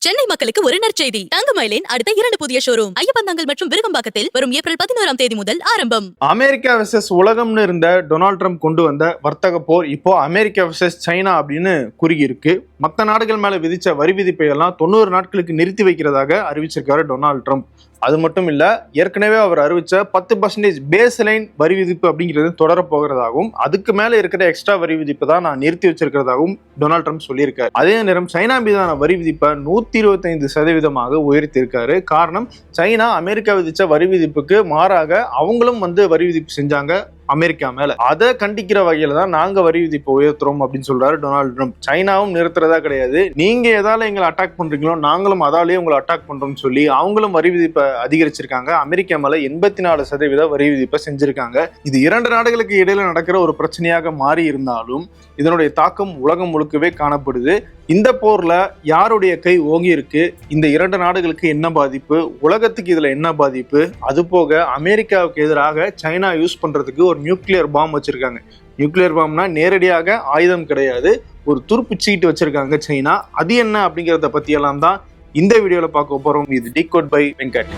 சென்னை மக்களுக்கு ஒரு நற்செய்தி. தங்கமயிலின் அடுத்த 2 புதிய ஷோரூம் ஐயப்பந்தாங்கல் மற்றும் விருகம்பாக்கத்தில் வரும் ஏப்ரல் 11ஆம் தேதி முதல் ஆரம்பம். அமெரிக்கா வெர்சஸ் உலகம்னு இருந்த டொனால்ட் ட்ரம்ப் கொண்டு வந்த வர்த்தக போர் இப்போ அமெரிக்கா வெர்சஸ் சைனா அப்படின்னு குறுகி இருக்கு. மற்ற நாடுகள் மேல விதிச்ச வரி விதிப்பை எல்லாம் 90 நாட்களுக்கு நிறுத்தி வைக்கிறதாக அறிவிச்சிருக்காரு டொனால்ட் ட்ரம்ப். அது மட்டும் இல்ல, ஏற்கனவே அவர் அறிவிச்ச 10% பேஸ் லைன் வரி விதிப்பு அப்படிங்கிறது தொடர போகிறதாகவும் அதுக்கு மேல இருக்கிற எக்ஸ்ட்ரா வரி விதிப்பு தான் நான் நிறுத்தி வச்சிருக்கிறதாகவும் டொனால்ட் ட்ரம்ப் சொல்லியிருக்காரு. அதே நேரம் சைனா மீதான வரி விதிப்பை 125% உயர்த்தியிருக்காரு. காரணம், சைனா அமெரிக்கா விதிச்ச வரி விதிப்புக்கு மாறாக அவங்களும் வரி விதிப்பு செஞ்சாங்க அமெரிக்கா மேல. அதை கண்டிக்கிற வகையில தான் நாங்க வரி விதிப்பை உயர்த்துறோம் அப்படின்னு சொல்றாரு டொனால்ட் ட்ரம்ப். சைனாவும் நிறுத்துறதா கிடையாது, நீங்க எதால எங்களை அட்டாக் பண்றீங்களோ நாங்களும் அதாலேயே உங்களை அட்டாக் பண்றோம்னு சொல்லி அவங்களும் வரி விதிப்பை அதிகரிச்சிருக்காங்க. அமெரிக்கா மேல 84% வரி விதிப்பை செஞ்சிருக்காங்க. இது 2 நாடுகளுக்கு இடையில நடக்கிற ஒரு பிரச்சனையாக மாறி இருந்தாலும் இதனுடைய தாக்கம் உலகம் முழுக்கவே காணப்படுது. இந்த போர்ல யாருடைய கை ஓங்கி இருக்கு, இந்த 2 நாடுகளுக்கு என்ன பாதிப்பு, உலகத்துக்கு இதுல என்ன பாதிப்பு, அது போக அமெரிக்காவுக்கு எதிராக சைனா யூஸ் பண்றதுக்கு ஒரு நியூக்ளியர் பாம் வச்சிருக்காங்க. நியூக்ளியர் பாம்னா நேரடியாக ஆயுதம் கிடையாது, ஒரு துருப்பு சீட்டு வச்சிருக்காங்க சைனா. அது என்ன அப்படிங்கிறத பத்தி எல்லாம் தான் இந்த வீடியோல பார்க்க போறோம். இது டிகோட் பை வெங்கட்.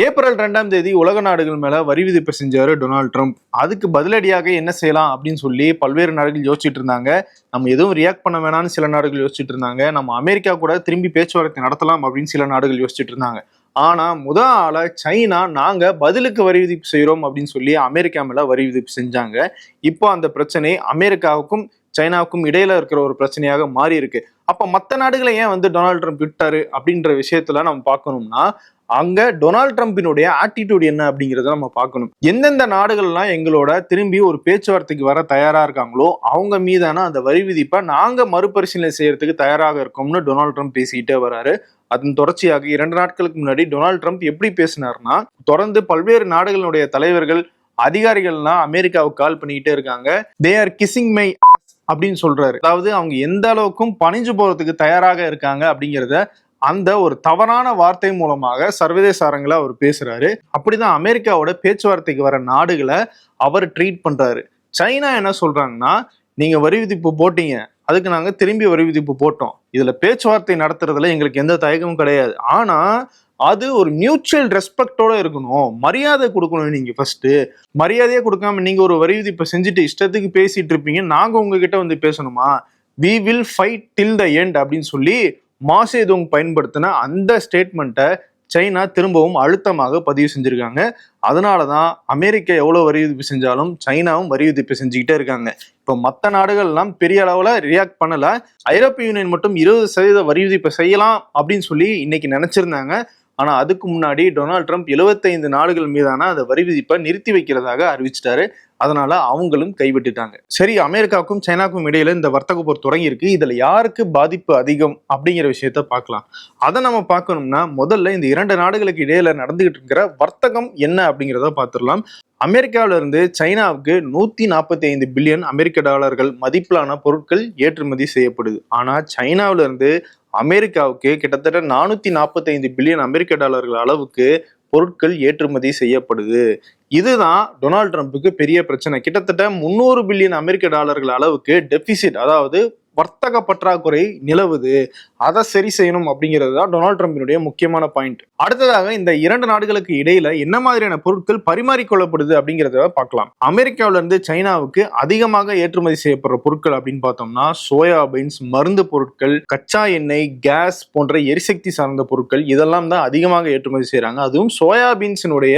ஏப்ரல் 2ஆம் தேதி உலக நாடுகள் மேல வரி விதிப்பை செஞ்சாரு டொனால்ட் ட்ரம்ப். அதுக்கு பதிலடியாக என்ன செய்யலாம் அப்படின்னு சொல்லி பல்வேறு நாடுகள் யோசிச்சுட்டு இருந்தாங்க. நம்ம எதுவும் ரியாக்ட் பண்ண வேணாம்னு சில நாடுகள் யோசிச்சுட்டு இருந்தாங்க. நம்ம அமெரிக்கா கூட திரும்பி பேச்சுவார்த்தை நடத்தலாம் அப்படின்னு சில நாடுகள் யோசிச்சுட்டு இருந்தாங்க. ஆனா ஆள சைனா நாங்க பதிலுக்கு வரி விதிப்பு செய்யறோம் அப்படின்னு சொல்லி அமெரிக்கா மேல வரி விதிப்பு செஞ்சாங்க. இப்போ அந்த பிரச்சனை அமெரிக்காவுக்கும் சைனாவுக்கும் இடையில இருக்கிற ஒரு பிரச்சனையாக மாறி இருக்கு. அப்ப மற்ற நாடுகளை ஏன் டொனால்ட் ட்ரம்ப் விட்டாரு அப்படின்ற விஷயத்துல நம்ம பார்க்கணும்னா, அங்க டொனால்ட் ட்ரம்பினுடைய ஆட்டிடியூட் என்ன அப்படிங்கிறத நம்ம பார்க்கணும். எந்தெந்த நாடுகள்லாம் எங்களோட திரும்பி ஒரு பேச்சுவார்த்தைக்கு வர தயாரா இருக்காங்களோ அவங்க மீதான அந்த வரி விதிப்பை நாங்க மறுபரிசீலனை செய்யறதுக்கு தயாராக இருக்கோம்னு டொனால்ட் ட்ரம்ப் பேசிக்கிட்டே வராரு. அதன் தொடர்ச்சியாக 2 நாட்களுக்கு முன்னாடி டொனால்ட் ட்ரம்ப் எப்படி பேசினார்னா, தொடர்ந்து பல்வேறு நாடுகளுடைய தலைவர்கள் அதிகாரிகள்லாம் அமெரிக்காவுக்கு கால் பண்ணிக்கிட்டே இருக்காங்க. தே ஆர் கிசிங் மை அப்படின்னு சொல்றாரு. அதாவது அவங்க எந்த அளவுக்கும் பணிஞ்சு போறதுக்கு தயாராக இருக்காங்க அப்படிங்கிறத அந்த ஒரு தவறான வார்த்தை மூலமாக சர்வதேச அரங்கில் அவர் பேசுறாரு. அப்படிதான் அமெரிக்காவோட பேச்சுவார்த்தைக்கு வர நாடுகளை அவர் ட்ரீட் பண்றாரு. சைனா என்ன சொல்றாங்கன்னா, நீங்க வரி விதிப்பு போட்டீங்க, அதுக்கு நாங்க திரும்பி வரி விதிப்பு போட்டோம், இதுல பேச்சுவார்த்தை நடத்துறதுல எங்களுக்கு எந்த தயக்கமும் கிடையாது, ஆனா அது ஒரு மியூச்சுவல் ரெஸ்பெக்டோட இருக்கணும், மரியாதை கொடுக்கணும். நீங்க ஃபர்ஸ்ட் மரியாதையே கொடுக்காம நீங்க ஒரு வரி விதிப்பை செஞ்சுட்டு இஷ்டத்துக்கு பேசிட்டு இருப்பீங்க, நாங்க உங்ககிட்ட பேசணுமா? We will fight till the end அப்படின்னு சொல்லி மாசேதுங் பயன்படுத்தின அந்த ஸ்டேட்மெண்ட்டை சைனா திரும்பவும் அழுத்தமாக பதிவு செஞ்சிருக்காங்க. அதனாலதான் அமெரிக்கா எவ்வளவு வரி விதிப்பு செஞ்சாலும் சைனாவும் வரி விதிப்பு செஞ்சுக்கிட்டே இருக்காங்க. இப்போ மற்ற நாடுகள்லாம் பெரிய அளவுல ரியாக்ட் பண்ணல. ஐரோப்பிய யூனியன் மட்டும் 20% வரி விதிப்பை செய்யலாம் அப்படின்னு சொல்லி இன்னைக்கு நினைச்சிருந்தாங்க. ஆனா அதுக்கு முன்னாடி டொனால்ட் ட்ரம்ப் 75 நாடுகள் மீதான அந்த வரி விதிப்பை நிறுத்தி வைக்கிறதாக அறிவிச்சிட்டாரு. அதனால அவங்களும் கைவிட்டுட்டாங்க. சரி, அமெரிக்காவுக்கும் சைனாவுக்கும் இடையில இந்த வர்த்தக போர் தொடங்கி இருக்கு. இதுல யாருக்கு பாதிப்பு அதிகம் அப்படிங்கிற விஷயத்த பார்க்கலாம். அதை நம்ம பார்க்கணும்னா முதல்ல இந்த 2 நாடுகளுக்கு இடையில நடந்துகிட்டு இருக்கிற வர்த்தகம் என்ன அப்படிங்கிறத பார்த்துடலாம். அமெரிக்காவில இருந்து சைனாவுக்கு 145 பில்லியன் அமெரிக்க டாலர்கள் மதிப்பிலான பொருட்கள் ஏற்றுமதி செய்யப்படுது. ஆனா சைனாவில இருந்து அமெரிக்காவுக்கு கிட்டத்தட்ட 445 பில்லியன் அமெரிக்க டாலர்கள் அளவுக்கு பொருட்கள் ஏற்றுமதி செய்யப்படுது. இதுதான் டொனால்ட் ட்ரம்புக்கு பெரிய பிரச்சனை. கிட்டத்தட்ட 300 பில்லியன் அமெரிக்க டாலர்கள் அளவுக்கு டெபிசிட், அதாவது வர்த்தக பற்றாக்குறை நிலவுது. அதை சரி செய்யணும் அப்படிங்கிறது தான் டொனால்ட் ட்ரம்பினுடைய முக்கியமான பாயிண்ட். அடுத்ததாக இந்த 2 நாடுகளுக்கு இடையில என்ன மாதிரியான பொருட்கள் பரிமாறிக்கொள்ளப்படுது அப்படிங்கிறத பார்க்கலாம். அமெரிக்காவில இருந்து சைனாவுக்கு அதிகமாக ஏற்றுமதி செய்யப்படுற பொருட்கள் அப்படின்னு பார்த்தோம்னா சோயாபீன்ஸ், மருந்து பொருட்கள், கச்சா எண்ணெய், கேஸ் போன்ற எரிசக்தி சார்ந்த பொருட்கள் இதெல்லாம் தான் அதிகமாக ஏற்றுமதி செய்யறாங்க. அதுவும் சோயாபீன்ஸினுடைய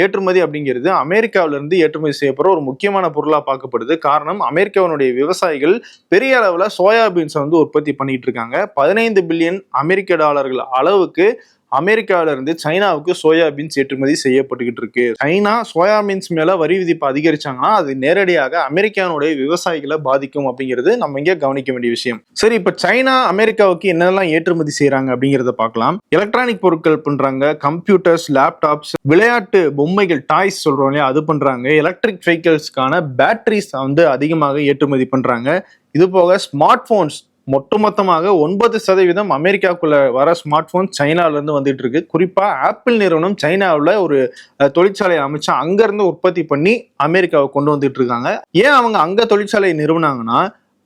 ஏற்றுமதி அப்படிங்கிறது அமெரிக்காவில இருந்து ஏற்றுமதி செய்யப்படுற ஒரு முக்கியமான பொருளா பார்க்கப்படுது. காரணம், அமெரிக்காவினுடைய விவசாயிகள் பெரிய அளவுல சோயாபீன்ஸை உற்பத்தி பண்ணிட்டு இருக்காங்க. 15 பில்லியன் அமெரிக்க டாலர்கள் அளவுக்கு அமெரிக்காவில இருந்து சைனாவுக்கு சோயாபீன்ஸ் ஏற்றுமதி செய்யப்பட்டுக்கிட்டு இருக்கு. சைனா சோயாபீன்ஸ் மேல வரி விதிப்பு அதிகரிச்சாங்கன்னா அது நேரடியாக அமெரிக்காவுடைய விவசாயிகளை பாதிக்கும் அப்படிங்கிறது நம்ம இங்க கவனிக்க வேண்டிய விஷயம். சரி, இப்ப சைனா அமெரிக்காவுக்கு என்னெல்லாம் ஏற்றுமதி செய்யறாங்க அப்படிங்கிறத பார்க்கலாம். எலக்ட்ரானிக் பொருட்கள் பண்றாங்க, கம்ப்யூட்டர்ஸ், லேப்டாப்ஸ், விளையாட்டு பொம்மைகள், டாய்ஸ் சொல்றோம் இல்லையா, அது பண்றாங்க. எலக்ட்ரிக் வெஹிக்கிள்ஸ்க்கான பேட்டரிஸ் அதிகமாக ஏற்றுமதி பண்றாங்க. இது போக ஸ்மார்ட் போன்ஸ், ஒட்டுமொத்தமாக 9% அமெரிக்காவுக்குள்ள வர ஸ்மார்ட் போன் சைனால இருந்து வந்துட்டு இருக்கு. குறிப்பா ஆப்பிள் நிறுவனம் சைனாவில் ஒரு தொழிற்சாலையை அமைச்சு அங்க இருந்து உற்பத்தி பண்ணி அமெரிக்காவை கொண்டு வந்துட்டு இருக்காங்க. ஏன் அவங்க அங்க தொழிற்சாலையை நிறுவனாங்கன்னா,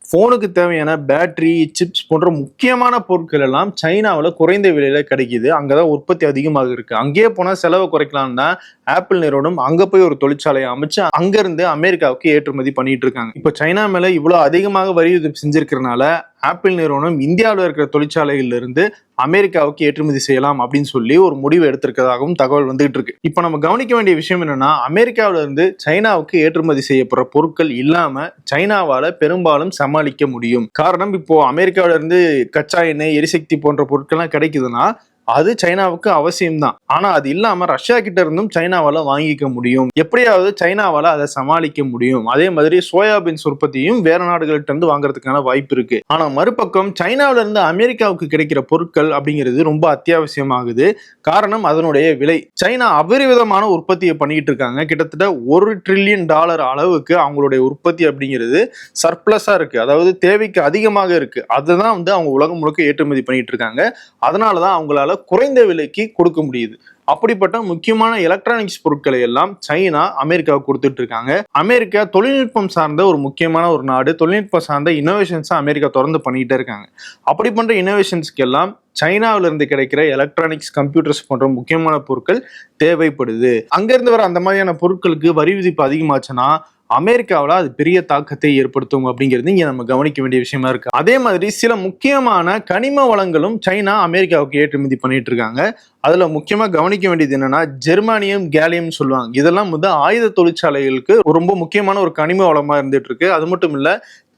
போனுக்கு தேவையான பேட்டரி, சிப்ஸ் போன்ற முக்கியமான பொருட்கள் எல்லாம் சைனாவில் குறைந்த விலையில கிடைக்குது. அங்கதான் உற்பத்தி அதிகமாக இருக்கு. அங்கேயே போனா செலவை குறைக்கலாம் தான் ஆப்பிள் நிறுவனம் அங்க போய் ஒரு தொழிற்சாலையை அமைச்சு அங்க இருந்து அமெரிக்காவுக்கு ஏற்றுமதி பண்ணிட்டு இருக்காங்க. இப்ப சைனா மேல இவ்வளவு அதிகமாக வரி விதிப்பு செஞ்சிருக்கிறதுனால ஆப்பிள் நிறுவனம் இந்தியாவில் இருக்கிற தொழிற்சாலைகள்ல இருந்து அமெரிக்காவுக்கு ஏற்றுமதி செய்யலாம் அப்படின்னு சொல்லி ஒரு முடிவு எடுத்திருக்கிறதாகவும் தகவல் வந்துகிட்டு இருக்கு. இப்ப நம்ம கவனிக்க வேண்டிய விஷயம் என்னன்னா, அமெரிக்காவில இருந்து சைனாவுக்கு ஏற்றுமதி செய்யப்படுற பொருட்கள் இல்லாம சைனாவால பெரும்பாலும் சமாளிக்க முடியும். காரணம், இப்போ அமெரிக்காவில இருந்து கச்சா எண்ணெய், எரிசக்தி போன்ற பொருட்கள்லாம் கிடைக்குதுன்னா அது சைனாவுக்கு அவசியம்தான். ஆனா அது இல்லாம ரஷ்யா கிட்ட இருந்தும் சைனாவால வாங்கிக்க முடியும். எப்படியாவது சைனாவால அதை சமாளிக்க முடியும். அதே மாதிரி சோயாபீன்ஸ் உற்பத்தியும் வேற நாடுகள்கிட்ட இருந்து வாங்குறதுக்கான வாய்ப்பு இருக்கு. ஆனா மறுபக்கம் சைனாவில இருந்து அமெரிக்காவுக்கு கிடைக்கிற பொருட்கள் அப்படிங்கிறது ரொம்ப அத்தியாவசியமாகுது. காரணம் அதனுடைய விலை. சைனா அபரிவிதமான உற்பத்தியை பண்ணிட்டு இருக்காங்க. கிட்டத்தட்ட $1 trillion அளவுக்கு அவங்களுடைய உற்பத்தி அப்படிங்கிறது சர்ப்ளஸா இருக்கு. அதாவது தேவைக்கு அதிகமாக இருக்கு. அதுதான் அவங்க உலகம் முழுக்க ஏற்றுமதி பண்ணிட்டு இருக்காங்க. அதனாலதான் அவங்களால குறைந்த விலைக்கு கொடுக்க முடியுது. அப்படிப்பட்ட முக்கியமான எலக்ட்ரானிக்ஸ் பொருட்களை எல்லாம் சைனா அமெரிக்காவுக்கு கொடுத்துட்டு இருக்காங்க. அமெரிக்கா தொழில்நுட்பம் சார்ந்த ஒரு முக்கியமான ஒரு நாடு. தொழில்நுட்பம் சார்ந்த இன்னோவேஷன்ஸ் அமெரிக்கா தொடர்ந்து பண்ணிட்டே இருக்காங்க. அப்படி பண்ற இன்னோவேஷன்ஸ்க்கு எல்லாம் சைனாவில இருந்து கிடைக்கிற எலக்ட்ரானிக்ஸ், கம்ப்யூட்டர்ஸ் போன்ற முக்கியமான பொருட்கள் தேவைப்படுது. அங்கிருந்து வர அந்த மாதிரியான பொருட்களுக்கு வரி விதிப்பு அதிகமாச்சுன்னா அமெரிக்காவில் அது பெரிய தாக்கத்தை ஏற்படுத்தும் அப்படிங்கிறது இங்க நம்ம கவனிக்க வேண்டிய விஷயமா இருக்கு. அதே மாதிரி சில முக்கியமான கனிம வளங்களும் சைனா அமெரிக்காவுக்கு ஏற்றுமதி பண்ணிட்டு இருக்காங்க. அதுல முக்கியமா கவனிக்க வேண்டியது என்னன்னா, ஜெர்மானியம், கேலியம் சொல்லுவாங்க. இதெல்லாம் ஆயுத தொழிற்சாலைகளுக்கு ரொம்ப முக்கியமான ஒரு கனிம வளமா இருந்துட்டு இருக்கு. அது மட்டும் இல்ல,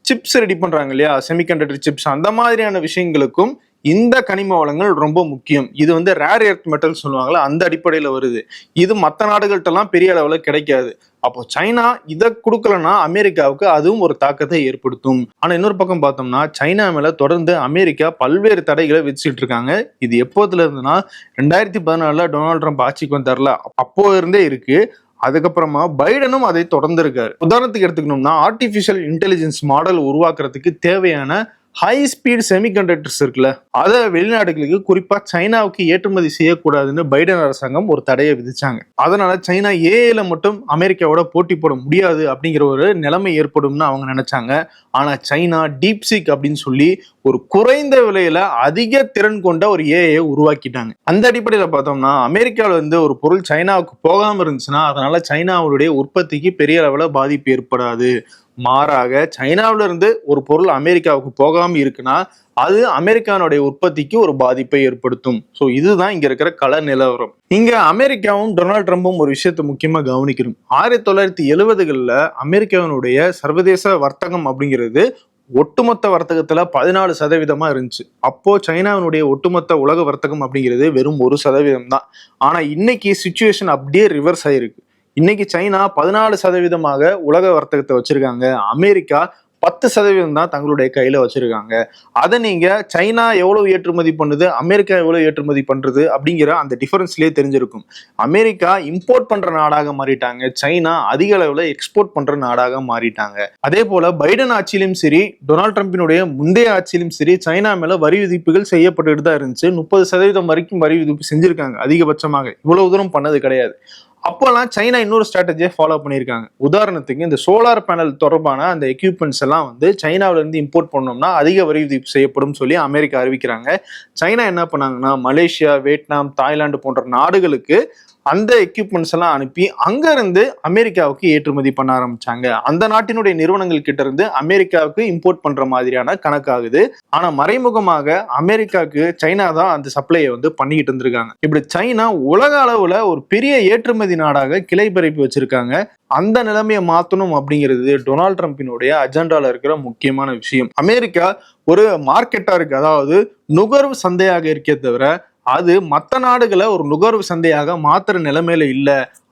சிப்ஸ் ரெடி பண்றாங்க இல்லையா, செமிகண்டக்டர் சிப்ஸ், அந்த மாதிரியான விஷயங்களுக்கும் இந்த கனிம வளங்கள் ரொம்ப முக்கியம். இது ரேர் எர்த் மெட்டல் சொல்லுவாங்களா, அந்த அடிப்படையில வருது. இது மற்ற நாடுகள்கிட்ட எல்லாம் பெரிய அளவுல கிடைக்காது. அப்போ சைனா இதை கொடுக்கலன்னா அமெரிக்காவுக்கு அதுவும் ஒரு தாக்கத்தை ஏற்படுத்தும். ஆனா இன்னொரு பக்கம் பார்த்தோம்னா, சைனா மேல தொடர்ந்து அமெரிக்கா பல்வேறு தடைகளை விதிச்சுட்டு இருக்காங்க. இது எப்போதுல இருந்துன்னா 2014 டொனால்ட் ட்ரம்ப் ஆட்சிக்கு வந்தார்ல, அப்போ இருந்தே இருக்கு. அதுக்கப்புறமா பைடனும் அதை தொடர்ந்து இருக்காரு. உதாரணத்துக்கு எடுத்துக்கணும்னா, ஆர்டிபிஷியல் இன்டெலிஜென்ஸ் மாடல் உருவாக்குறதுக்கு தேவையான ஹை ஸ்பீட் செமிகண்டக்டர்ஸ் இருக்குல்ல, அதை வெளிநாடுகளுக்கு குறிப்பா சைனாவுக்கு ஏற்றுமதி செய்யக்கூடாதுன்னு பைடன் அரசாங்கம் ஒரு தடையை விதிச்சாங்க. அதனால சைனா ஏஐல மட்டும் அமெரிக்காவோட போட்டி போட முடியாது அப்படிங்கிற ஒரு நிலைமை ஏற்படும்னு அவங்க நினைச்சாங்க. ஆனா சைனா டீப்சீக் அப்படின்னு சொல்லி ஒரு குறைந்த விலையில அதிக திறன் கொண்ட ஒரு ஏஐ உருவாக்கிட்டாங்க. அந்த அடிப்படையில பார்த்தோம்னா, அமெரிக்காவில ஒரு பொருள் சைனாவுக்கு போகாம இருந்துச்சுன்னா அதனால சைனாவுடைய உற்பத்திக்கு பெரிய அளவுல பாதிப்பு ஏற்படாது. மாறாக சைனாவில இருந்து ஒரு பொருள் அமெரிக்காவுக்கு போகாம இருக்குன்னா அது அமெரிக்கானுடைய உற்பத்திக்கு ஒரு பாதிப்பை ஏற்படுத்தும். ஸோ இதுதான் இங்க இருக்கிற கள நிலவரம். இங்க அமெரிக்காவும் டொனால்ட் ட்ரம்பும் ஒரு விஷயத்தை முக்கியமா கவனிக்கணும். 1970களில் அமெரிக்காவினுடைய சர்வதேச வர்த்தகம் அப்படிங்கிறது ஒட்டுமொத்த வர்த்தகத்துல 14% இருந்துச்சு. அப்போ சைனாவினுடைய ஒட்டுமொத்த உலக வர்த்தகம் அப்படிங்கிறது வெறும் 1% தான். ஆனா இன்னைக்கு சிச்சுவேஷன் அப்படியே ரிவர்ஸ் ஆயிருக்கு. இன்னைக்கு சைனா 14% உலக வர்த்தகத்தை வச்சிருக்காங்க. அமெரிக்கா 10% தான் தங்களுடைய கையில வச்சிருக்காங்க. அதை நீங்க சைனா எவ்வளவு ஏற்றுமதி பண்ணுது, அமெரிக்கா எவ்வளவு ஏற்றுமதி பண்றது அப்படிங்கிற அந்த டிஃபரன்ஸ்லயே தெரிஞ்சிருக்கும். அமெரிக்கா இம்போர்ட் பண்ற நாடாக மாறிட்டாங்க. சைனா அதிக அளவுல எக்ஸ்போர்ட் பண்ற நாடாக மாறிட்டாங்க. அதே போல பைடன் ஆட்சியிலும் சரி, டொனால்ட் ட்ரம்பினுடைய முந்தைய ஆட்சியிலும் சரி, சைனா மேல வரி விதிப்புகள் செய்யப்பட்டுட்டு தான் இருந்துச்சு. 30% வரைக்கும் வரி விதிப்பு செஞ்சிருக்காங்க அதிகபட்சமாக. இவ்வளவு தூரம் பண்ணது கிடையாது. அப்போல்லாம் சைனா இன்னொரு ஸ்ட்ராட்டஜியை ஃபாலோ பண்ணியிருக்காங்க. உதாரணத்துக்கு இந்த சோலார் பேனல் தொடர்பான அந்த எக்யூப்மெண்ட்ஸ் எல்லாம் சைனாவில இருந்து இம்போர்ட் பண்ணோம்னா அதிக வரி விதிப்பு செய்யப்படும் சொல்லி அமெரிக்கா அறிவிக்கிறாங்க. சைனா என்ன பண்ணாங்கன்னா, மலேசியா, வியட்நாம், தாய்லாந்து போன்ற நாடுகளுக்கு அந்த எக்யூப்மெண்ட்ஸ் எல்லாம் அனுப்பி அங்க இருந்து அமெரிக்காவுக்கு ஏற்றுமதி பண்ண ஆரம்பிச்சாங்க. அந்த நாட்டினுடைய நிறுவனங்கள் கிட்ட இருந்து அமெரிக்காவுக்கு இம்போர்ட் பண்ற மாதிரியான கணக்காகுது. ஆனா மறைமுகமாக அமெரிக்காவுக்கு சைனா தான் அந்த சப்ளையை பண்ணிக்கிட்டு இருந்திருக்காங்க. இப்படி சைனா உலக அளவுல ஒரு பெரிய ஏற்றுமதி நாடாக கிளை பரப்பி வச்சிருக்காங்க. அந்த நிலைமையை மாற்றணும் அப்படிங்கிறது டொனால்ட் ட்ரம்பினுடைய அஜெண்டால இருக்கிற முக்கியமான விஷயம். அமெரிக்கா ஒரு மார்க்கெட்டா இருக்கு, அதாவது நுகர்வு சந்தையாக இருக்கே தவிர அது மற்ற நாடுகளை ஒரு நுகர்வு சந்தையாக மாத்துற நிலைமையில இல்ல.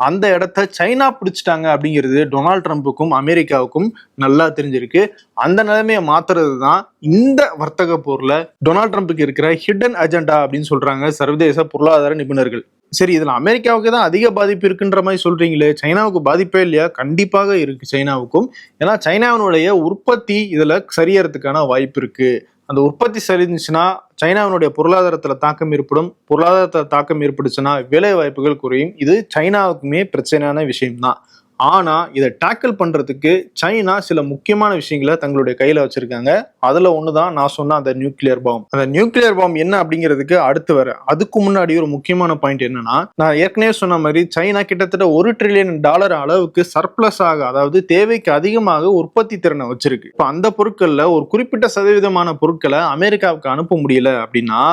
அந்த இடத்த சைனா பிடிச்சிட்டாங்க அப்படிங்கிறது டொனால்ட் ட்ரம்புக்கும் அமெரிக்காவுக்கும் நல்லா தெரிஞ்சிருக்கு. அந்த நிலைமையை மாத்துறது தான் இந்த வர்த்தக போர்ல டொனால்ட் ட்ரம்புக்கு இருக்கிற ஹிடன் அஜெண்டா அப்படின்னு சொல்றாங்க சர்வதேச பொருளாதார நிபுணர்கள். சரி, இதுல அமெரிக்காவுக்கு தான் அதிக பாதிப்பு இருக்குன்ற மாதிரி சொல்றீங்களே, சைனாவுக்கு பாதிப்பே இல்லையா? கண்டிப்பாக இருக்கு சைனாவுக்கும். ஏன்னா சைனாவினுடைய உற்பத்தி இதுல சரியறதுக்கான வாய்ப்பு இருக்கு. அந்த உற்பத்தி சரிஞ்சுச்சுன்னா சைனாவினுடைய பொருளாதாரத்துல தாக்கம் ஏற்படும். பொருளாதாரத்துல தாக்கம் ஏற்பட்டுச்சுன்னா வேலை வாய்ப்புகள் குறையும். இது சைனாவுக்குமே பிரச்சனையான விஷயம்தான். ஆனா இதை டேக்கிள் பண்றதுக்கு சைனா சில முக்கியமான விஷயங்களை தங்களுடைய கையில வச்சிருக்காங்க. அதுல ஒண்ணுதான் நான் சொன்ன அந்த நியூக்ளியர் பாம். அந்த நியூக்ளியர் பாம் என்ன அப்படிங்கிறதுக்கு அடுத்து வர அதுக்கு முன்னாடி ஒரு முக்கியமான பாயிண்ட் என்னன்னா, நான் ஏற்கனவே சொன்ன மாதிரி சைனா கிட்டத்தட்ட $1 trillion அளவுக்கு சர்ப்ளஸ் ஆக, அதாவது தேவைக்கு அதிகமாக உற்பத்தி திறனை வச்சிருக்கு. இப்ப அந்த பொருட்கள்ல ஒரு குறிப்பிட்ட சதவீதமான பொருட்களை அமெரிக்காவுக்கு அனுப்ப முடியல அப்படின்னா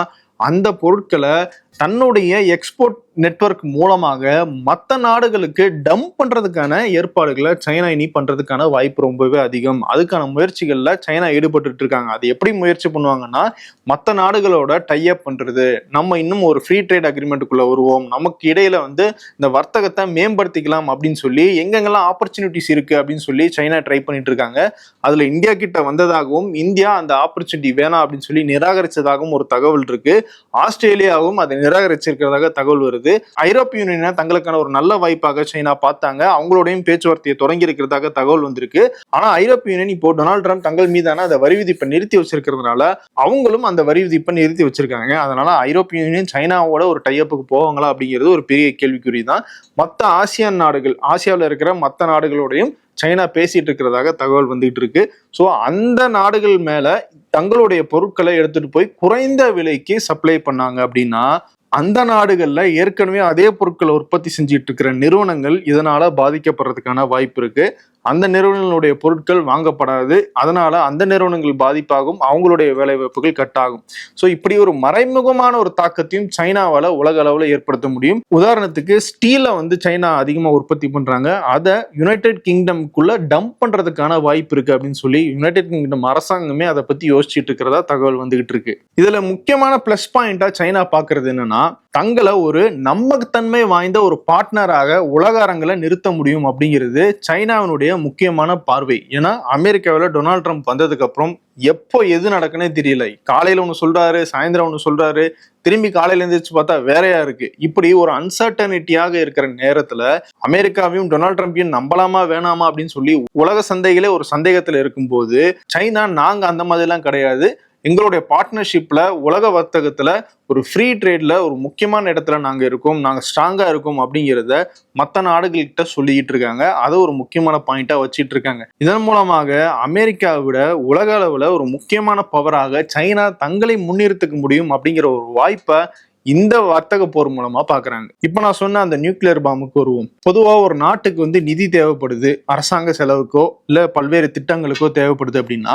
அந்த பொருட்களை தன்னுடைய எக்ஸ்போர்ட் நெட்வொர்க் மூலமாக மற்ற நாடுகளுக்கு டம்ப் பண்றதுக்கான ஏற்பாடுகளை சைனா இனி பண்றதுக்கான வாய்ப்பு ரொம்பவே அதிகம். அதுக்கான முயற்சிகள்ல சைனா ஈடுபட்டு இருக்காங்க. அது எப்படி முயற்சி பண்ணுவாங்கன்னா, மற்ற நாடுகளோட டைப் பண்றது, நம்ம இன்னும் ஒரு ஃப்ரீ ட்ரேட் அக்ரிமெண்ட்டுக்குள்ள வருவோம், நமக்கு இடையில இந்த வர்த்தகத்தை மேம்படுத்திக்கலாம் அப்படின்னு சொல்லி எங்கெங்கெல்லாம் ஆப்பர்ச்சுனிட்டிஸ் இருக்கு அப்படின்னு சொல்லி சைனா ட்ரை பண்ணிட்டு இருக்காங்க. அதுல இந்தியா கிட்ட வந்ததாகவும் இந்தியா அந்த ஆப்பர்ச்சுனிட்டி வேணாம் அப்படின்னு சொல்லி நிராகரிச்சதாகவும் ஒரு தகவல் இருக்கு. ஆஸ்திரேலியாவும் அதை நிராகரிச்சிருக்கிறதாக தகவல் வருது. ஐரோப்பிய யூனியனை தங்களுக்கான ஒரு நல்ல வாய்ப்பாக சைனா பார்த்தாங்க. அவங்களோடையும் பேச்சுவார்த்தையை தொடங்கி இருக்கிறதாக தகவல் வந்திருக்கு. ஆனா ஐரோப்பிய யூனியன் இப்போ டொனால்டு ட்ரம்ப் தங்கள் மீதான அந்த வரி விதிப்பை நிறுத்தி வச்சிருக்கிறதுனால அவங்களும் அந்த வரி விதிப்பை நிறுத்தி வச்சிருக்காங்க. அதனால ஐரோப்பிய யூனியன் சைனாவோட ஒரு டைப்புக்கு போவாங்களா அப்படிங்கிறது ஒரு பெரிய கேள்விக்குறி தான். மற்ற ஆசியான் நாடுகள், ஆசியாவில் இருக்கிற மற்ற நாடுகளோடையும் சைனா பேசிட்டு இருக்கிறதாக தகவல் வந்துகிட்டு இருக்கு. ஸோ அந்த நாடுகள் மேல தங்களுடைய பொருட்களை எடுத்துட்டு போய் குறைந்த விலைக்கு சப்ளை பண்ணாங்க அப்படின்னா அந்த நாடுகள்ல ஏற்கனவே அதே பொருட்களை உற்பத்தி செஞ்சிட்டு இருக்கிற நிறுவனங்கள் இதனால பாதிக்கப்படுறதுக்கான வாய்ப்பு இருக்கு. அந்த நிறுவனங்களுடைய பொருட்கள் வாங்கப்படாது. அதனால அந்த நிறுவனங்கள் பாதிப்பாகும், அவங்களுடைய வேலை வாய்ப்புகள் கட் ஆகும். ஸோ இப்படி ஒரு மறைமுகமான ஒரு தாக்கத்தையும் சைனாவால உலக அளவுல ஏற்படுத்த முடியும். உதாரணத்துக்கு ஸ்டீலை சைனா அதிகமா உற்பத்தி பண்றாங்க. அதை யுனைடெட் கிங்டம்குள்ள டம்ப் பண்றதுக்கான வாய்ப்பு இருக்கு அப்படின்னு சொல்லி யுனைடெட் கிங்டம் அரசாங்கமே அதை பத்தி யோசிச்சுட்டு இருக்கிறதா தகவல் வந்துகிட்டு இருக்கு. இதுல முக்கியமான பிளஸ் பாயிண்டா சைனா பாக்குறது என்னன்னா, தங்களை ஒரு நம்பகத்தன்மை வாய்ந்த ஒரு பார்ட்னராக உலக அரங்கில நிறுத்த முடியும் அப்படிங்கிறது சைனாவினுடைய முக்கியமான பார்வை. ஏன்னா அமெரிக்காவில் டொனால்டு ட்ரம்ப் வந்ததுக்கு அப்புறம் எப்போ எது நடக்குன்னே தெரியல. காலையில ஒண்ணு சொல்றாரு, சாயந்தரம் ஒண்ணு சொல்றாரு, திரும்பி காலையில எழுந்திரிச்சு பார்த்தா வேறையா இருக்கு. இப்படி ஒரு அன்சர்டனிட்டியாக இருக்கிற நேரத்துல அமெரிக்காவையும் டொனால்டு ட்ரம்பையும் நம்பலாமா வேணாமா அப்படின்னு சொல்லி உலக சந்தைகளே ஒரு சந்தேகத்துல இருக்கும்போது சைனா நாங்க அந்த மாதிரி எல்லாம் கிடையாது, எங்களுடைய பார்ட்னர்ஷிப்ல உலக வர்த்தகத்துல ஒரு ஃப்ரீ ட்ரேட்ல ஒரு முக்கியமான இடத்துல நாங்க இருக்கோம், நாங்க ஸ்ட்ராங்கா இருக்கோம் அப்படிங்கிறத மற்ற நாடுகள்கிட்ட சொல்லிட்டு இருக்காங்க. அதை ஒரு முக்கியமான பாயிண்டா வச்சிட்டு இருக்காங்க. இதன் மூலமாக அமெரிக்காவை விட உலக அளவுல ஒரு முக்கியமான பவராக சைனா தங்களை முன்னிறுத்திக்க முடியும் அப்படிங்கிற ஒரு வாய்ப்பை இந்த வர்த்தக போர் மூலமா பாக்குறாங்க. இப்ப நான் சொன்ன அந்த நியூக்ளியர் பாம்புக்கு வருவோம். பொதுவா ஒரு நாட்டுக்கு நிதி தேவைப்படுது, அரசாங்க செலவுக்கோ இல்ல பல்வேறு திட்டங்களுக்கோ தேவைப்படுது அப்படின்னா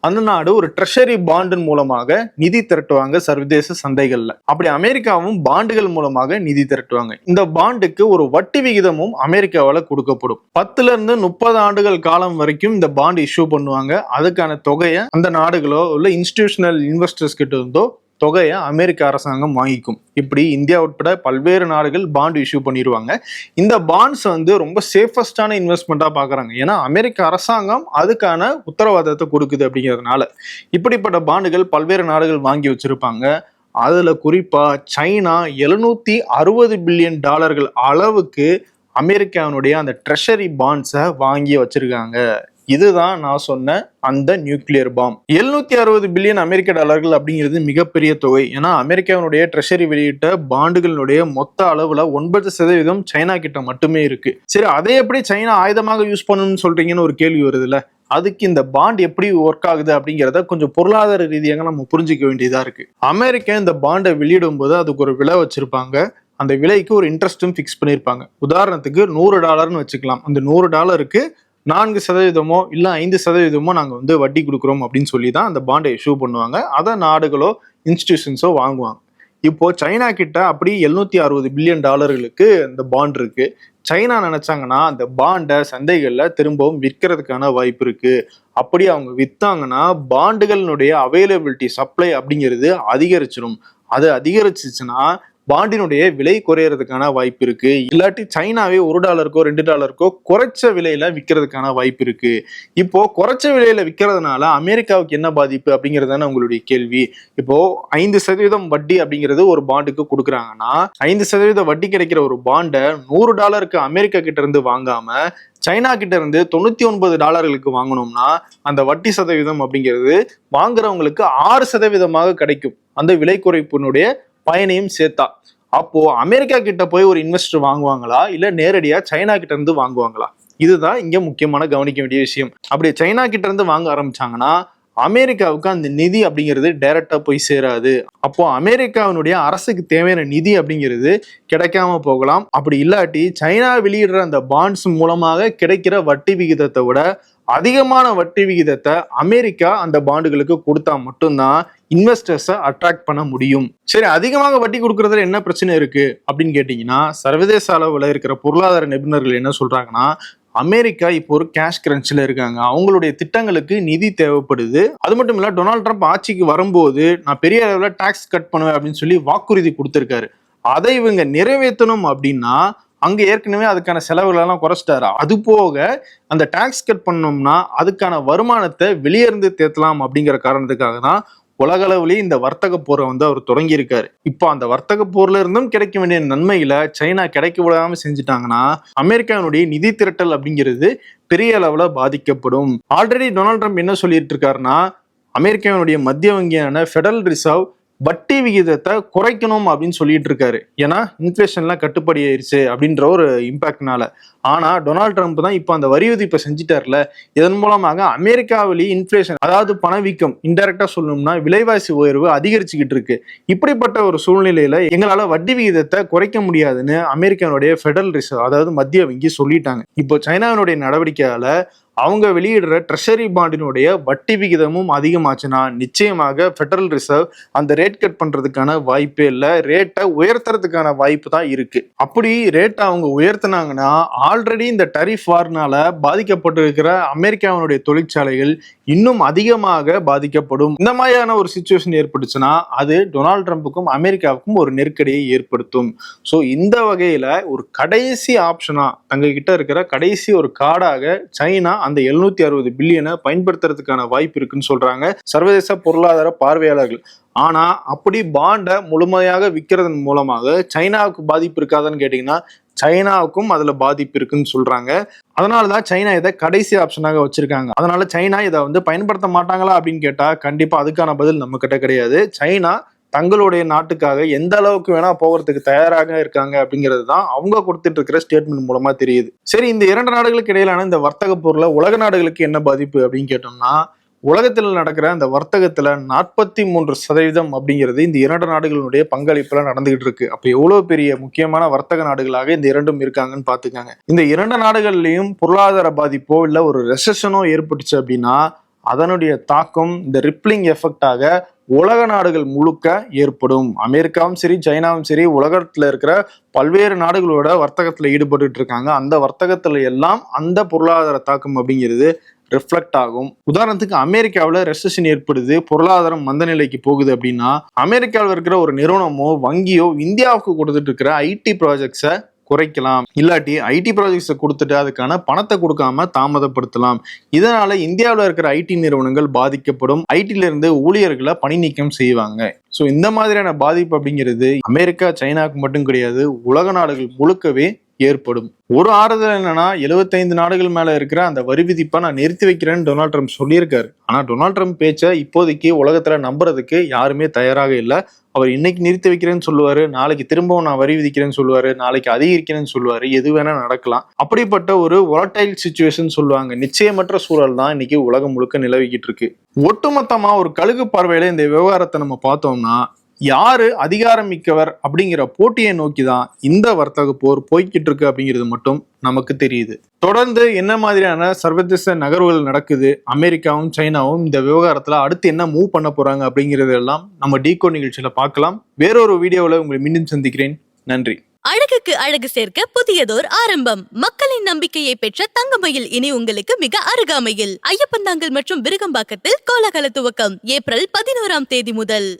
அந்த நாடு ஒரு ட்ரெஷரி பாண்டின் மூலமாக நிதி திரட்டுவாங்க சர்வதேச சந்தைகள்ல. அப்படி அமெரிக்காவும் பாண்டுகள் மூலமாக நிதி திரட்டுவாங்க. இந்த பாண்டுக்கு ஒரு வட்டி விகிதமும் அமெரிக்காவால கொடுக்கப்படும். 10 to 30 ஆண்டுகள் காலம் வரைக்கும் இந்த பாண்ட் இஷ்யூ பண்ணுவாங்க. அதுக்கான தொகையை அந்த நாடுகளோ இல்ல இன்ஸ்டிடியூஷனல் இன்வெஸ்டர்ஸ் கிட்ட இருந்தோ தொகையை அமெரிக்க அரசாங்கம் வாங்கிக்கும். இப்படி இந்தியா உட்பட பல்வேறு நாடுகள் பாண்ட் இஷ்யூ பண்ணிடுவாங்க. இந்த பாண்ட்ஸ் ரொம்ப சேஃபஸ்டான இன்வெஸ்ட்மெண்ட்டா பாக்குறாங்க. ஏன்னா அமெரிக்க அரசாங்கம் அதுக்கான உத்தரவாதத்தை கொடுக்குது அப்படிங்கிறதுனால இப்படிப்பட்ட பாண்டுகள் பல்வேறு நாடுகள் வாங்கி வச்சிருப்பாங்க. அதுல குறிப்பா சைனா $760 பில்லியன் அளவுக்கு அமெரிக்காவினுடைய அந்த ட்ரெஷரி பாண்ட்ஸை வாங்கி வச்சிருக்காங்க. இதுதான் நான் சொன்ன அந்த நியூக்ளியர் பாம். $760 பில்லியன் அப்படிங்கிறது மிகப்பெரிய தொகை. ஏன்னா அமெரிக்காவினுடைய ட்ரெஷரி வெளியிட்ட பாண்டுகளுடைய மொத்த அளவுல 9% சைனா கிட்ட மட்டுமே இருக்கு. சரி, அதை எப்படி சைனா ஆயுதமாக யூஸ் பண்ணணும்னு சொல்றீங்கன்னு ஒரு கேள்வி வருதுல்ல. அதுக்கு இந்த பாண்ட் எப்படி ஒர்க் ஆகுது அப்படிங்கிறத கொஞ்சம் பொருளாதார ரீதியாக நம்ம புரிஞ்சுக்க வேண்டியதா இருக்கு. அமெரிக்கா இந்த பாண்டை வெளியிடும் போது அதுக்கு ஒரு விலை வச்சிருப்பாங்க. அந்த விலைக்கு ஒரு இன்ட்ரெஸ்டும் ஃபிக்ஸ் பண்ணியிருப்பாங்க. உதாரணத்துக்கு $100 வச்சுக்கலாம். அந்த $100க்கு 4% இல்ல 5% நாங்க வட்டி கொடுக்குறோம் அப்படின்னு சொல்லி தான் அந்த பாண்டை இஷ்யூ பண்ணுவாங்க. அதை நாடுகளோ இன்ஸ்டிடியூஷன்ஸோ வாங்குவாங்க. இப்போ சைனா கிட்ட அப்படி $760 பில்லியன் இந்த பாண்ட் இருக்கு. சைனா நினைச்சாங்கன்னா அந்த பாண்டை சந்தைகள்ல திரும்பவும் விற்கிறதுக்கான வாய்ப்பு இருக்கு. அப்படி அவங்க வித்தாங்கன்னா பாண்டுகளினுடைய அவைலபிலிட்டி, சப்ளை அப்படிங்கிறது அதிகரிச்சிடும். அது அதிகரிச்சிச்சுன்னா பாண்டினுடைய விலை குறையறதுக்கான வாய்ப்பு இருக்கு. இல்லாட்டி சைனாவே $1க்கோ $2க்கோ குறைச்ச விலையில விற்கிறதுக்கான வாய்ப்பு இருக்கு. இப்போ குறைச்ச விலையில விற்கிறதுனால அமெரிக்காவுக்கு என்ன பாதிப்பு அப்படிங்கிறதான உங்களுடைய கேள்வி. இப்போ 5% வட்டி அப்படிங்கிறது ஒரு பாண்டுக்கு கொடுக்குறாங்கன்னா 5% வட்டி கிடைக்கிற ஒரு பாண்டை $100 அமெரிக்கா கிட்ட இருந்து வாங்காம சைனா கிட்ட இருந்து $99 வாங்கணும்னா அந்த வட்டி சதவீதம் அப்படிங்கிறது வாங்குறவங்களுக்கு 6% கிடைக்கும், அந்த விலை குறைப்பினுடைய பயனையும் சேர்த்தா. அப்போ அமெரிக்கா கிட்ட போய் ஒரு இன்வெஸ்டர் வாங்குவாங்களா இல்ல நேரடியா சைனா கிட்ட இருந்து வாங்குவாங்களா? இதுதான் இங்க முக்கியமான கவனிக்க வேண்டிய விஷயம். அப்படி சைனா கிட்ட இருந்து வாங்க ஆரம்பிச்சாங்கன்னா அமெரிக்காவுக்கு அந்த நிதி அப்படிங்கிறது டைரக்டா போய் சேராது. அப்போ அமெரிக்காவினுடைய அரசுக்கு தேவையான நிதி அப்படிங்கிறது கிடைக்காம போகலாம். அப்படி இல்லாட்டி சைனா வெளியிடுற அந்த பாண்ட்ஸ் மூலமாக கிடைக்கிற வட்டி விகிதத்தை விட அதிகமான வட்டி விகிதத்தை அமெரிக்கா அந்த பாண்டுகளுக்கு கொடுத்தா மட்டும்தான் இன்வெஸ்டர்ஸை அட்ராக்ட் பண்ண முடியும். சரி, அதிகமாக வட்டி கொடுக்கறதுல என்ன பிரச்சனை இருக்கு அப்படின்னு கேட்டீங்கன்னா, சர்வதேச அளவுல இருக்கிற பொருளாதார நிபுணர்கள் என்ன சொல்றாங்கன்னா, அமெரிக்கா இப்போ ஒரு கேஷ் கிரன்ச்சில் இருக்காங்க. அவங்களுடைய திட்டங்களுக்கு நிதி தேவைப்படுது. அது மட்டும் இல்ல, டொனால்ட் ட்ரம்ப் ஆட்சிக்கு வரும்போது நான் பெரிய அளவில் டாக்ஸ் கட் பண்ணுவேன் அப்படின்னு சொல்லி வாக்குறுதி கொடுத்திருக்காரு. அதை இவங்க நிறைவேற்றணும் அப்படின்னா அங்க ஏற்கனவே அதுக்கான செலவுகளெல்லாம் குறைச்சிட்டாரு. அது போக அந்த டாக்ஸ் கட் பண்ணோம்னா அதுக்கான வருமானத்தை வெளியிருந்து தேத்தலாம் அப்படிங்கிற காரணத்துக்காக தான் உலக அளவுலயே இந்த வர்த்தக போரை அவர் தொடங்கி இருக்காரு. இப்போ அந்த வர்த்தக போர்ல இருந்தும் கிடைக்க வேண்டிய நன்மைகளை சைனா கிடைக்க விடாம செஞ்சுட்டாங்கன்னா அமெரிக்காவுடைய நிதி திரட்டல் அப்படிங்கிறது பெரிய அளவுல பாதிக்கப்படும். ஆல்ரெடி டொனால்ட் ட்ரம்ப் என்ன சொல்லிட்டு இருக்காருன்னா, அமெரிக்காவுடைய மத்திய வங்கியான ஃபெடரல் ரிசர்வ் வட்டி விகிதத்தை குறைக்கணும் அப்படின்னு சொல்லிட்டு இருக்காரு. ஏன்னா இன்ஃபிளேஷன்லாம் கட்டுப்படி ஆயிருச்சு அப்படின்ற ஒரு இம்பாக்ட்னால. ஆனா டொனால்ட் ட்ரம்ப் தான் இப்போ அந்த வரி விதிப்பை செஞ்சுட்டார்ல, இதன் மூலமாக அமெரிக்காவிலேயே இன்ஃபிளேஷன், அதாவது பணவீக்கம், இன்டெரக்டா சொல்லணும்னா விலைவாசி உயர்வு அதிகரிச்சுக்கிட்டு இருக்கு. இப்படிப்பட்ட ஒரு சூழ்நிலையில எங்களால வட்டி விகிதத்தை குறைக்க முடியாதுன்னு அமெரிக்காவுடைய ஃபெடரல் ரிசர்வ், அதாவது மத்திய வங்கி சொல்லிட்டாங்க. இப்போ சைனாவினுடைய நடவடிக்கையால அவங்க வெளியிடுற ட்ரெஷரி பாண்டினுடைய வட்டி விகிதமும் அதிகமாச்சுன்னா நிச்சயமாக ஃபெடரல் ரிசர்வ் அந்த ரேட் கட் பண்றதுக்கான வாய்ப்பே இல்லை, ரேட்டை உயர்த்துறதுக்கான வாய்ப்பு தான் இருக்கு. அப்படி ரேட்டை அவங்க உயர்த்தினாங்கன்னா ஆல்ரெடி இந்த டரிஃப் வார்னால பாதிக்கப்பட்டிருக்கிற அமெரிக்காவினுடைய தொழிற்சாலைகள் இன்னும் அதிகமாக பாதிக்கப்படும். இந்த மாதிரியான ஒரு சிச்சுவேஷன் ஏற்பட்டுச்சுன்னா அது டொனால்ட் ட்ரம்ப்புக்கும் அமெரிக்காவுக்கும் ஒரு நெருக்கடியை ஏற்படுத்தும். ஸோ இந்த வகையில ஒரு கடைசி ஆப்ஷனா தங்க கிட்ட இருக்கிற கடைசி ஒரு கார்டாக சைனா அந்த 760 பில்லியனை பயன்படுத்துறதுக்கான வாய்ப்பு இருக்குன்னு சொல்றாங்க சர்வதேச பொருளாதார பார்வையாளர்கள். ஆனா அப்படி பாண்டை முழுமையாக விற்கிறதன் மூலமாக சைனாவுக்கு பாதிப்பு இருக்காதுன்னு கேட்டீங்கன்னா சைனாவுக்கும் அதுல பாதிப்பு இருக்குன்னு சொல்றாங்க. அதனாலதான் சைனா இதை கடைசி ஆப்ஷனாக வச்சிருக்காங்க. அதனால சைனா இதை பயன்படுத்த மாட்டாங்களா அப்படின்னு கேட்டா கண்டிப்பா அதுக்கான பதில் நம்ம கிட்ட கிடையாது. சைனா தங்களுடைய நாட்டுக்காக எந்த அளவுக்கு வேணா போகிறதுக்கு தயாராக இருக்காங்க அப்படிங்கிறது தான் அவங்க கொடுத்துட்டு இருக்கிற ஸ்டேட்மெண்ட் மூலமா தெரியுது. சரி, இந்த 2 நாடுகளுக்கு இடையிலான இந்த வர்த்தக போர்ல உலக நாடுகளுக்கு என்ன பாதிப்பு அப்படின்னு கேட்டோம்னா, உலகத்தில் நடக்கிற அந்த வர்த்தகத்துல 43% அப்படிங்கிறது இந்த 2 நாடுகளுடைய பங்களிப்புல நடந்துகிட்டு இருக்கு. அப்ப எவ்வளவு பெரிய முக்கியமான வர்த்தக நாடுகளாக இந்த 2ம் இருக்காங்கன்னு பாத்துக்காங்க. இந்த 2 நாடுகள்லயும் பொருளாதார பாதிப்போ இல்ல ஒரு ரெசஷனோ ஏற்பட்டுச்சு அப்படின்னா அதனுடைய தாக்கம் இந்த ரிப்ளிங் எஃபெக்டாக உலக நாடுகள் முழுக்க ஏற்படும். அமெரிக்காவும் சரி சைனாவும் சரி உலகத்துல இருக்கிற பல்வேறு நாடுகளோட வர்த்தகத்துல ஈடுபட்டு இருக்காங்க. அந்த வர்த்தகத்துல எல்லாம் அந்த பொருளாதார தாக்கம் அப்படிங்கிறது ரிஃப்ளெக்ட் ஆகும். உதாரணத்துக்கு அமெரிக்காவில் ரெசஷன் ஏற்படுது, பொருளாதாரம் மந்த நிலைக்கு போகுது அப்படின்னா அமெரிக்காவில் இருக்கிற ஒரு நிறுவனமோ வங்கியோ இந்தியாவுக்கு கொடுத்துட்டு இருக்கிற ஐடி ப்ராஜெக்ட்ஸை குறைக்கலாம், இல்லாட்டி ஐடி ப்ராஜெக்ட்ஸை கொடுத்துட்டு அதுக்கான பணத்தை கொடுக்காம தாமதப்படுத்தலாம். இதனால இந்தியாவில் இருக்கிற ஐடி நிறுவனங்கள் பாதிக்கப்படும், ஐடில இருந்து ஊழியர்களை பணி நீக்கம் செய்வாங்க. ஸோ இந்த மாதிரியான பாதிப்பு அப்படிங்கிறது அமெரிக்கா சைனாவுக்கு மட்டும் கிடையாது, உலக நாடுகள் முழுக்கவே ஏற்படும். ஒரு ஆறுதல் என்னன்னா 75 நாடுகள் மேல இருக்கிற அந்த வரி விதிப்பை நான் நிறுத்தி வைக்கிறேன்னு டொனால்ட் ட்ரம்ப் சொல்லியிருக்காரு. ஆனா டொனால்ட் ட்ரம்ப் பேச்சை இப்போதைக்கு உலகத்துல நம்புறதுக்கு யாருமே தயாராக இல்லை. அவர் இன்னைக்கு நிறுத்தி வைக்கிறேன்னு சொல்லுவாரு, நாளைக்கு திரும்பவும் நான் வரி விதிக்கிறேன்னு சொல்லுவாரு, நாளைக்கு அதிகரிக்கிறேன்னு சொல்லுவாரு, எது வேணா நடக்கலாம். அப்படிப்பட்ட ஒரு வாலடைல் சிச்சுவேஷன் சொல்லுவாங்க, நிச்சயமற்ற சூழல் தான் இன்னைக்கு உலகம் முழுக்க நிலவிக்கிட்டு இருக்கு. ஒட்டுமொத்தமா ஒரு கழுகு பார்வையில இந்த விவகாரத்தை நம்ம பார்த்தோம்னா யாரு அதிகாரம் மிக்கவர் அப்படிங்கிற போட்டியை நோக்கி தான் இந்த வர்த்தக போர் போய்கிட்டு இருக்கு அப்படிங்கிறது மட்டும் நமக்கு தெரியுது. தொடர்ந்து என்ன மாதிரியான சர்வதேச நகர்வுகள் நடக்குது, அமெரிக்காவும் சைனாவும் இந்த விவகாரத்துல அடுத்து என்ன மூவ் பண்ண போறாங்க அப்படிங்கிறது எல்லாம் நம்ம டீகோட் நிகழ்ச்சியில பார்க்கலாம். வேறொரு வீடியோவில் உங்களை மீண்டும் சந்திக்கிறேன். நன்றி. அழகுக்கு அழகு சேர்க்க புதியதோர் ஆரம்பம். மக்களின் நம்பிக்கையை பெற்ற தங்கமயில் இனி உங்களுக்கு மிக அருகாமையில். ஐயப்பந்தாங்கல் மற்றும் விருகம்பாக்கத்தில் கோலாகல துவக்கம் ஏப்ரல் 11ஆம் தேதி முதல்.